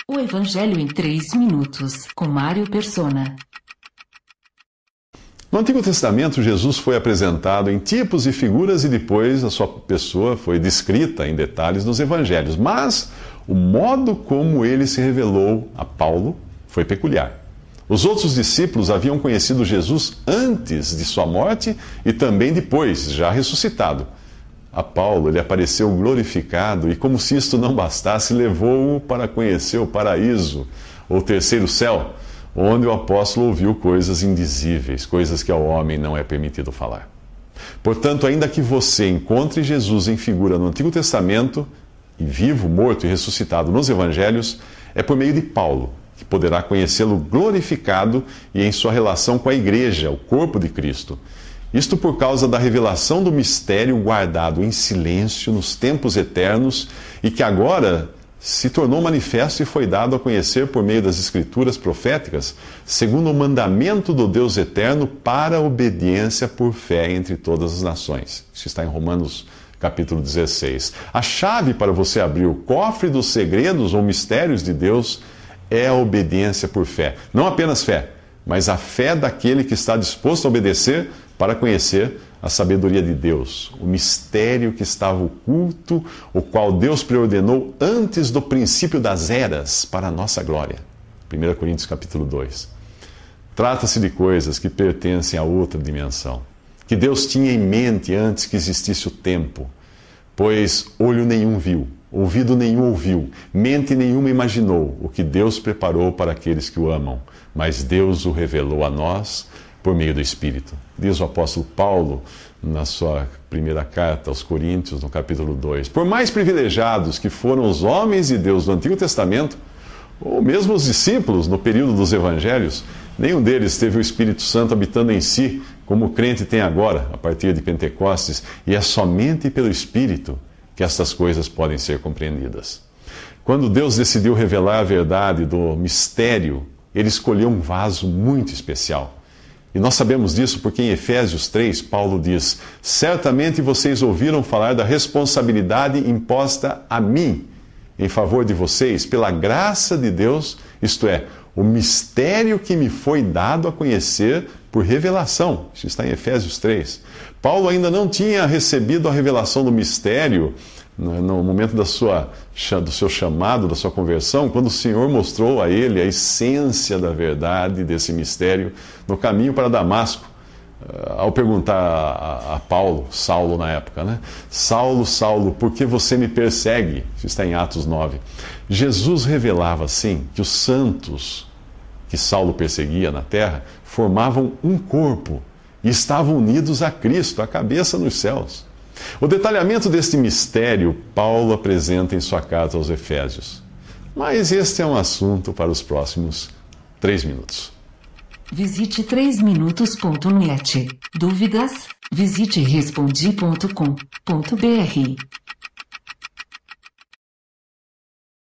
O Evangelho em 3 minutos, com Mário Persona. No Antigo Testamento, Jesus foi apresentado em tipos e figuras e depois a sua pessoa foi descrita em detalhes nos Evangelhos. Mas o modo como ele se revelou a Paulo foi peculiar. Os outros discípulos haviam conhecido Jesus antes de sua morte e também depois, já ressuscitado. A Paulo ele apareceu glorificado e, como se isto não bastasse, levou-o para conhecer o paraíso, ou terceiro céu, onde o apóstolo ouviu coisas indizíveis, coisas que ao homem não é permitido falar. Portanto, ainda que você encontre Jesus em figura no Antigo Testamento, e vivo, morto e ressuscitado nos Evangelhos, é por meio de Paulo que poderá conhecê-lo glorificado e em sua relação com a igreja, o corpo de Cristo. Isto por causa da revelação do mistério guardado em silêncio nos tempos eternos e que agora se tornou manifesto e foi dado a conhecer por meio das Escrituras proféticas, segundo o mandamento do Deus eterno para a obediência por fé entre todas as nações. Isso está em Romanos capítulo 16. A chave para você abrir o cofre dos segredos ou mistérios de Deus é a obediência por fé. Não apenas fé, mas a fé daquele que está disposto a obedecer para conhecer a sabedoria de Deus, o mistério que estava oculto, o qual Deus preordenou antes do princípio das eras para a nossa glória. 1 Coríntios capítulo 2. Trata-se de coisas que pertencem a outra dimensão, que Deus tinha em mente antes que existisse o tempo, pois olho nenhum viu, ouvido nenhum ouviu, mente nenhuma imaginou o que Deus preparou para aqueles que o amam, mas Deus o revelou a nós por meio do Espírito. Diz o apóstolo Paulo na sua primeira carta aos Coríntios, no capítulo 2. Por mais privilegiados que foram os homens de Deus do Antigo Testamento, ou mesmo os discípulos no período dos Evangelhos, nenhum deles teve o Espírito Santo habitando em si, como o crente tem agora, a partir de Pentecostes, e é somente pelo Espírito que estas coisas podem ser compreendidas. Quando Deus decidiu revelar a verdade do mistério, ele escolheu um vaso muito especial. E nós sabemos disso porque em Efésios 3, Paulo diz: certamente vocês ouviram falar da responsabilidade imposta a mim, em favor de vocês, pela graça de Deus, isto é, o mistério que me foi dado a conhecer por revelação. Isso está em Efésios 3. Paulo ainda não tinha recebido a revelação do mistério no momento do seu chamado, da sua conversão, quando o Senhor mostrou a ele a essência da verdade desse mistério no caminho para Damasco. Ao perguntar a Paulo, Saulo na época, né? Saulo, Saulo, por que você me persegue? Isso está em Atos 9. Jesus revelava, assim, que os santos que Saulo perseguia na terra formavam um corpo e estavam unidos a Cristo, a cabeça nos céus. O detalhamento deste mistério Paulo apresenta em sua carta aos Efésios. Mas este é um assunto para os próximos 3 minutos. Visite 3minutos.net. Dúvidas? Visite respondi.com.br.